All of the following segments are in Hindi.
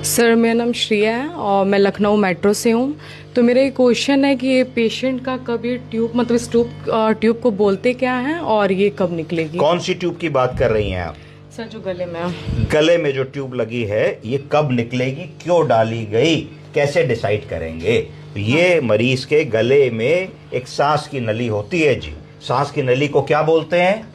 सर मेरा नाम श्रेया है और मैं लखनऊ मेट्रो से हूँ। तो मेरा एक क्वेश्चन है कि ये पेशेंट का कब ये ट्यूब मतलब इस ट्यूब को बोलते क्या है और ये कब निकलेगी? कौन सी ट्यूब की बात कर रही हैं आप? सर जो गले में है। गले में जो ट्यूब लगी है ये कब निकलेगी, क्यों डाली गई, कैसे डिसाइड करेंगे? ये मरीज के गले में एक सांस की नली होती है जी। सांस की नली को क्या बोलते हैं?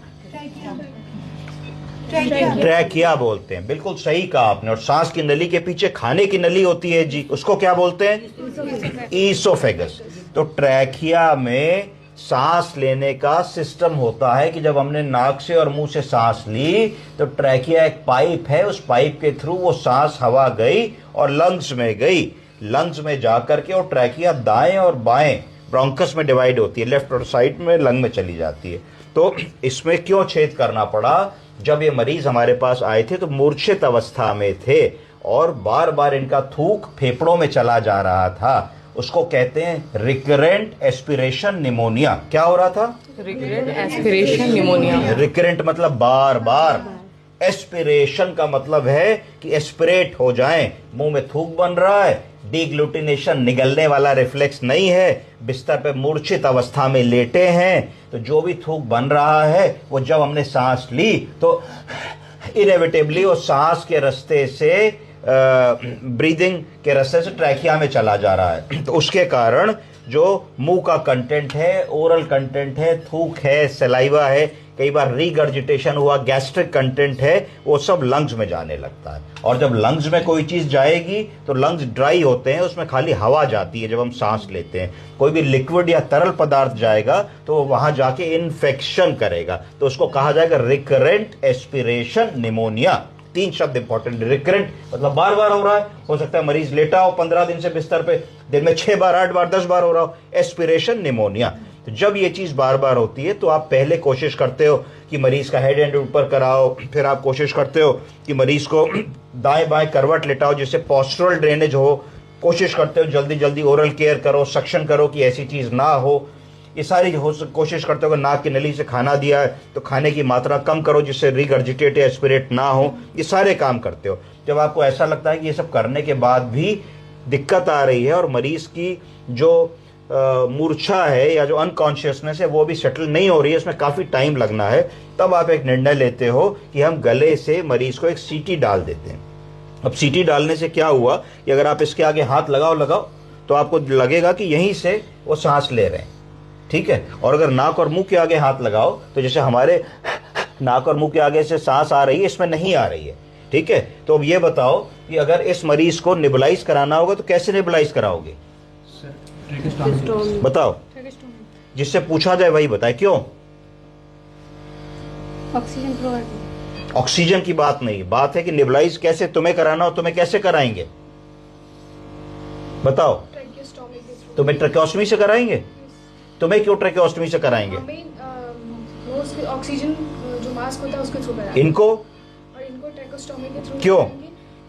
ट्रैकिया बोलते हैं। बिल्कुल सही कहा आपने। और सांस की नली के पीछे खाने की नली होती है जी, उसको क्या बोलते हैं? ईसोफेगस। तो ट्रैकिया में सांस लेने का सिस्टम होता है कि जब हमने नाक से और मुंह से सांस ली तो ट्रैकिया एक पाइप है, उस पाइप के थ्रू वो सांस हवा गई और लंग्स में गई। लंग्स में जाकर के और ट्रैकिया दाएं और बाएं ब्रोंकस में डिवाइड होती है, लेफ्ट और साइड में लंग में चली जाती है। तो इसमें क्यों छेद करना पड़ा? जब ये मरीज हमारे पास आए थे तो मूर्छित अवस्था में थे और बार बार इनका थूक फेफड़ों में चला जा रहा था। उसको कहते हैं रिकरेंट एस्पिरेशन निमोनिया। क्या हो रहा था? Recurrent aspiration pneumonia. रिकरेंट मतलब बार बार, एस्पिरेशन का मतलब है कि एस्पिरेट हो जाएं। मुंह में थूक बन रहा है, डीग्लूटिनेशन निगलने वाला रिफ्लेक्स नहीं है, बिस्तर पे मूर्छित अवस्था में लेटे हैं, तो जो भी थूक बन रहा है वो जब हमने सांस ली तो इनेविटेबली वो सांस के रास्ते से ब्रीदिंग के रास्ते से ट्रैकिया में चला जा रहा है। तो उसके कारण जो मुंह का कंटेंट है, ओरल कंटेंट है, थूक है, सलाइवा है, कई बार रीगर्जिटेशन हुआ, गैस्ट्रिक कंटेंट है, वो सब लंग्स में जाने लगता है। और जब लंग्स में कोई चीज जाएगी तो लंग्स ड्राई होते हैं, उसमें खाली हवा जाती है जब हम सांस लेते हैं। कोई भी लिक्विड या तरल पदार्थ जाएगा तो वहां जाके इन्फेक्शन करेगा, तो उसको कहा जाएगा रिकरेंट एस्पिरेशन निमोनिया। 3 शब्द इंपॉर्टेंट। रिकरेंट मतलब बार बार हो रहा है, हो सकता है मरीज लेटा हो 15 दिन से बिस्तर पे, दिन में 6 बार, 8 बार, 10 बार हो रहा हो। Aspiration pneumonia. तो जब ये चीज बार बार होती है तो आप पहले कोशिश करते हो कि मरीज का हेड एंड ऊपर कराओ, फिर आप कोशिश करते हो कि मरीज को दाएं बाएं करवट लेटाओ जिससे पोस्टरल ड्रेनेज हो, कोशिश करते हो जल्दी जल्दी ओरल केयर करो, सक्शन करो कि ऐसी चीज ना हो। ये सारी कोशिश करते हो कि नाक की नली से खाना दिया है तो खाने की मात्रा कम करो जिससे रिगर्जिटेट या एस्पिरेट ना हो। ये सारे काम करते हो। जब आपको ऐसा लगता है कि ये सब करने के बाद भी दिक्कत आ रही है और मरीज की जो मूर्छा है या जो अनकॉन्शियसनेस है वो भी सेटल नहीं हो रही है, इसमें काफ़ी टाइम लगना है, तब आप एक निर्णय लेते हो कि हम गले से मरीज को एक सीटी डाल देते हैं। अब सीटी डालने से क्या हुआ कि अगर आप इसके आगे हाथ लगाओ तो आपको लगेगा कि यहीं से वो सांस ले रहे हैं, ठीक है। और अगर नाक और मुंह के आगे हाथ लगाओ तो जैसे हमारे नाक और मुंह के आगे से सांस आ रही है, इसमें नहीं आ रही है, ठीक है। तो अब ये बताओ कि अगर इस मरीज को नेबुलाइज कराना होगा तो कैसे नेबुलाइज कराओगे? बताओ, जिससे पूछा जाए वही बताए। क्यों? Oxygen provide. ऑक्सीजन की बात नहीं, बात है कि नेबुलाइज कैसे तुम्हें कराना हो, तुम्हें कैसे कराएंगे बताओ? तुम्हें ट्रैकेओस्टमी से कराएंगे? तुम्हें क्यों ट्रैकेओस्टमी से कराएंगे? ऑक्सीजन जो मास्क होता है उसके थ्रू कराएंगे। इनको? और इनको ट्रैकेओस्टमी के थ्रू क्यों?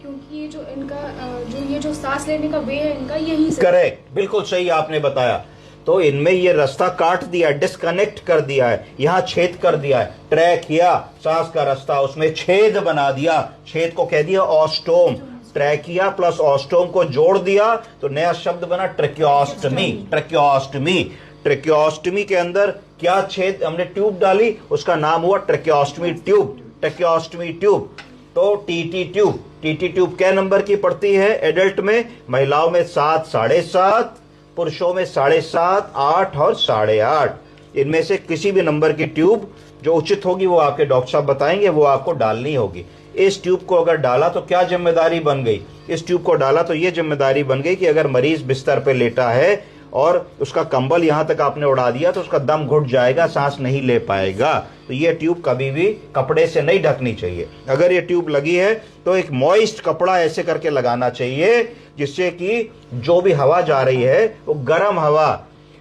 क्योंकि ये जो इनका जो सांस लेने का वे है इनका यही से। करेक्ट, बिल्कुल सही आपने बताया। तो इनमें ये रास्ता काट दिया है, डिस्कनेक्ट कर दिया है, यहाँ छेद कर दिया है। ट्रैकिया सांस का रास्ता, उसमें छेद बना दिया, छेद को कह दिया ऑस्टोम। ट्रैकिया प्लस ऑस्टोम को जोड़ दिया तो नया शब्द बना ट्रैकेओस्टमी। ट्रैकेओस्टमी, ट्रैकेओस्टमी के अंदर क्या छेद हमने ट्यूब डाली, उसका नाम हुआ ट्रैकेओस्टमी ट्यूब। ट्रैकेओस्टमी ट्यूब। तो टीटी ट्यूब, टीटी ट्यूब क्या नंबर की पड़ती है एडल्ट में? महिलाओं में 7, 7.5, पुरुषों में 7.5, 8 और 8.5। इनमें से किसी भी नंबर की ट्यूब जो उचित होगी वो आपके डॉक्टर साहब बताएंगे, वो आपको डालनी होगी। इस ट्यूब को अगर डाला तो क्या जिम्मेदारी बन गई? इस ट्यूब को डाला तो ये जिम्मेदारी बन गई कि अगर मरीज बिस्तर पे लेटा है और उसका कंबल यहां तक आपने उड़ा दिया तो उसका दम घुट जाएगा, सांस नहीं ले पाएगा। तो ये ट्यूब कभी भी कपड़े से नहीं ढकनी चाहिए। अगर ये ट्यूब लगी है तो एक मॉइस्ट कपड़ा ऐसे करके लगाना चाहिए जिससे कि जो भी हवा जा रही है वो गर्म हवा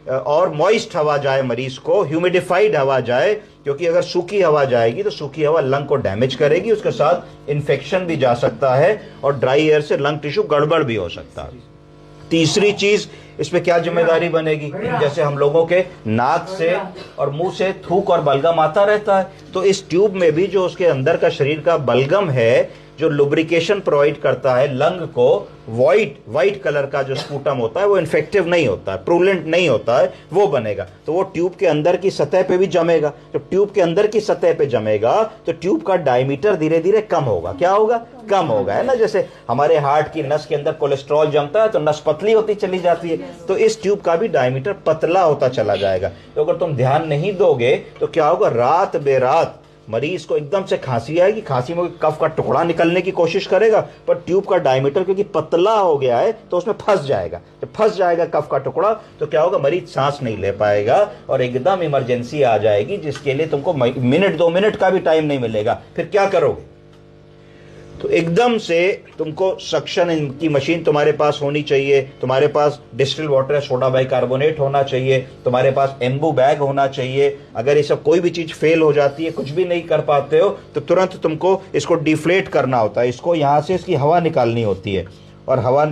और मॉइस्ट हवा जाए, मरीज को ह्यूमिडिफाइड हवा जाए, क्योंकि अगर सूखी हवा जाएगी तो सूखी हवा लंग को डैमेज करेगी, उसके साथ इन्फेक्शन भी जा सकता है और ड्राई एयर से लंग टिश्यू गड़बड़ भी हो सकता है। तीसरी चीज इसमें क्या जिम्मेदारी बनेगी? जैसे हम लोगों के नाक से और मुंह से थूक और बलगम आता रहता है, तो इस ट्यूब में भी जो उसके अंदर का शरीर का बलगम है जो लुब्रिकेशन प्रोवाइड करता है लंग को, व्हाइट कलर का जो स्पूटम होता है वो इन्फेक्टिव नहीं होता है, प्रूलेंट नहीं होता है, वो बनेगा। तो वो ट्यूब के अंदर की सतह पे भी जमेगा। जब ट्यूब के अंदर की सतह पे जमेगा तो ट्यूब का डायमीटर धीरे धीरे कम होगा। क्या होगा? कम होगा, है ना। जैसे हमारे हार्ट की नस के अंदर कोलेस्ट्रॉल जमता है तो नस पतली होती चली जाती है, तो इस ट्यूब का भी डायमीटर पतला होता चला जाएगा। तो अगर तुम ध्यान नहीं दोगे तो क्या होगा, रात बेरात मरीज को एकदम से खांसी आएगी, खांसी में कफ का टुकड़ा निकलने की कोशिश करेगा, पर ट्यूब का डायमीटर क्योंकि पतला हो गया है तो उसमें फंस जाएगा। जब फंस जाएगा कफ का टुकड़ा तो क्या होगा, मरीज सांस नहीं ले पाएगा और एकदम इमरजेंसी आ जाएगी, जिसके लिए तुमको मिनट 2 मिनट का भी टाइम नहीं मिलेगा। फिर क्या करोगे? तो एकदम से तुमको सक्शन की मशीन तुम्हारे पास होनी चाहिए, तुम्हारे पास डिस्टिल वाटर या सोडा बाइकार्बोनेट होना चाहिए, तुम्हारे पास एम्बू बैग होना चाहिए। अगर ये सब कोई भी चीज फेल हो जाती है, कुछ भी नहीं कर पाते हो, तो तुरंत तुमको इसको डिफ्लेट करना होता है। इसको यहां से इसकी हवा निकालनी होती है और हवा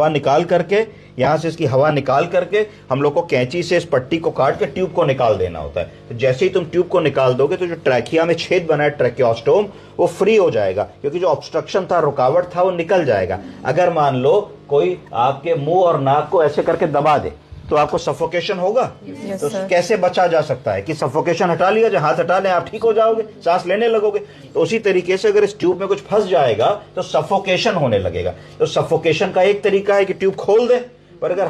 निकाल करके यहां से इसकी हवा निकाल करके हम लोग को कैंची से इस पट्टी को काट के ट्यूब को निकाल देना होता है। तो जैसे ही तुम ट्यूब को निकाल दोगे तो जो ट्रैकिया में छेद बना है ट्रैकियोस्टोम, वो फ्री हो जाएगा, क्योंकि जो ऑब्स्ट्रक्शन था, रुकावट था, वो निकल जाएगा। अगर मान लो कोई आपके मुंह और नाक को ऐसे करके दबा दे तो आपको सफोकेशन होगा। तो कैसे बचा जा सकता है कि सफोकेशन हटा लिया जाए, हाथ हटा लें, आप ठीक हो जाओगे, सांस लेने लगोगे। तो उसी तरीके से अगर इस ट्यूब में कुछ फंस जाएगा तो सफोकेशन होने लगेगा। तो सफोकेशन का एक तरीका है कि ट्यूब खोल दे, पर अगर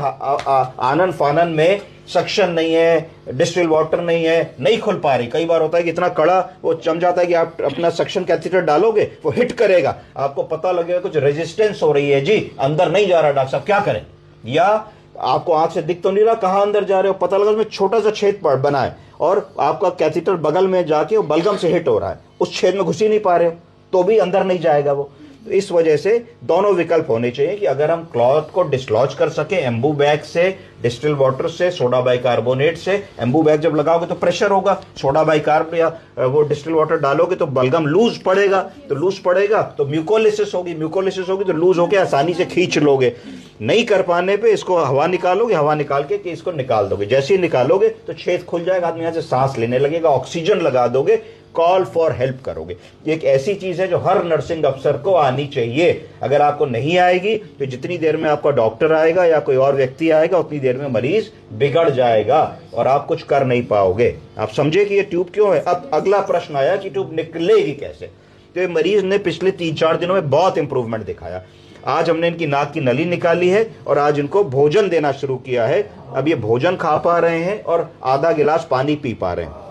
आनन फानन में सक्शन नहीं है, डिस्टिल वाटर नहीं है, नहीं खुल पा रही, कई बार होता है कि इतना कड़ा वो जम जाता है कि आप अपना सक्शन कैथेटर डालोगे, वो हिट करेगा, आपको पता लगेगा कुछ रेजिस्टेंस हो रही है, जी अंदर नहीं जा रहा, डॉक्टर साहब क्या करें? या आपको आंख से दिख तो नहीं रहा, कहां अंदर जा रहे हो, पता लगा उसमें छोटा सा छेद बना है और आपका कैथेटर बगल में जाके वो बलगम से हिट हो रहा है, उस छेद में घुस ही नहीं पा रहे हो, तो भी अंदर नहीं जाएगा वो। तो इस वजह से दोनों विकल्प होने चाहिए कि अगर हम क्लॉथ को डिसलॉज कर सके एम्बू बैग से, डिस्टिल वाटर से, सोडा बाइकार्बोनेट से। एम्बू बैग जब लगाओगे तो प्रेशर होगा, सोडा बाइकार्ब या वो डिस्टिल वाटर डालोगे तो बलगम लूज पड़ेगा, तो लूज पड़ेगा तो म्यूकोलिसिस होगी, म्यूकोलिसिस होगी तो लूज होके आसानी से खींच लोगे। नहीं कर पाने पे इसको हवा निकालोगे, हवा निकाल के इसको निकाल दोगे। जैसे ही निकालोगे तो छेद खुल जाएगा, आदमी यहां से सांस लेने लगेगा, ऑक्सीजन लगा दोगे, कॉल फॉर हेल्प करोगे। ये एक ऐसी चीज है जो हर नर्सिंग अफसर को आनी चाहिए। अगर आपको नहीं आएगी तो जितनी देर में आपका डॉक्टर आएगा या कोई और व्यक्ति आएगा, उतनी देर में मरीज बिगड़ जाएगा और आप कुछ कर नहीं पाओगे। आप समझे कि ये ट्यूब क्यों है। अब अगला प्रश्न आया कि ट्यूब निकलेगी कैसे। तो ये मरीज ने पिछले 3-4 दिनों में बहुत इंप्रूवमेंट दिखाया। आज हमने इनकी नाक की नली निकाली है और आज इनको भोजन देना शुरू किया है। अब ये भोजन खा पा रहे हैं और आधा गिलास पानी पी पा रहे हैं।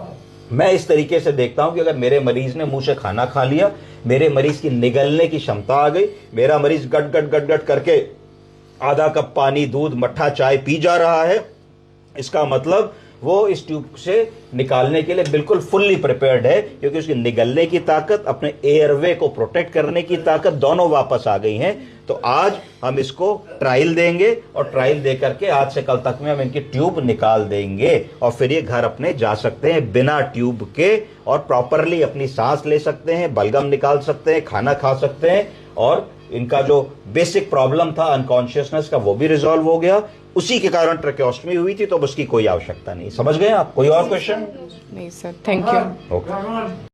मैं इस तरीके से देखता हूं कि अगर मेरे मरीज ने मुंह से खाना खा लिया, मेरे मरीज की निगलने की क्षमता आ गई, मेरा मरीज गट गट करके आधा कप पानी, दूध, मट्ठा, चाय पी जा रहा है, इसका मतलब वो इस ट्यूब से निकालने के लिए बिल्कुल फुल्ली प्रिपेयर्ड है, क्योंकि उसकी निगलने की ताकत, अपने एयरवे को प्रोटेक्ट करने की ताकत दोनों वापस आ गई हैं। तो आज हम इसको ट्रायल देंगे और ट्रायल दे करके आज से कल तक में हम इनकी ट्यूब निकाल देंगे और फिर ये घर अपने जा सकते हैं बिना ट्यूब के और प्रॉपरली अपनी सांस ले सकते हैं, बलगम निकाल सकते हैं, खाना खा सकते हैं और इनका जो बेसिक प्रॉब्लम था अनकॉन्शियसनेस का वो भी रिजॉल्व हो गया। उसी के कारण ट्रैकियोस्टमी हुई थी, तो अब उसकी कोई आवश्यकता नहीं। समझ गए आप? कोई और क्वेश्चन? नहीं सर, थैंक यू। ओके।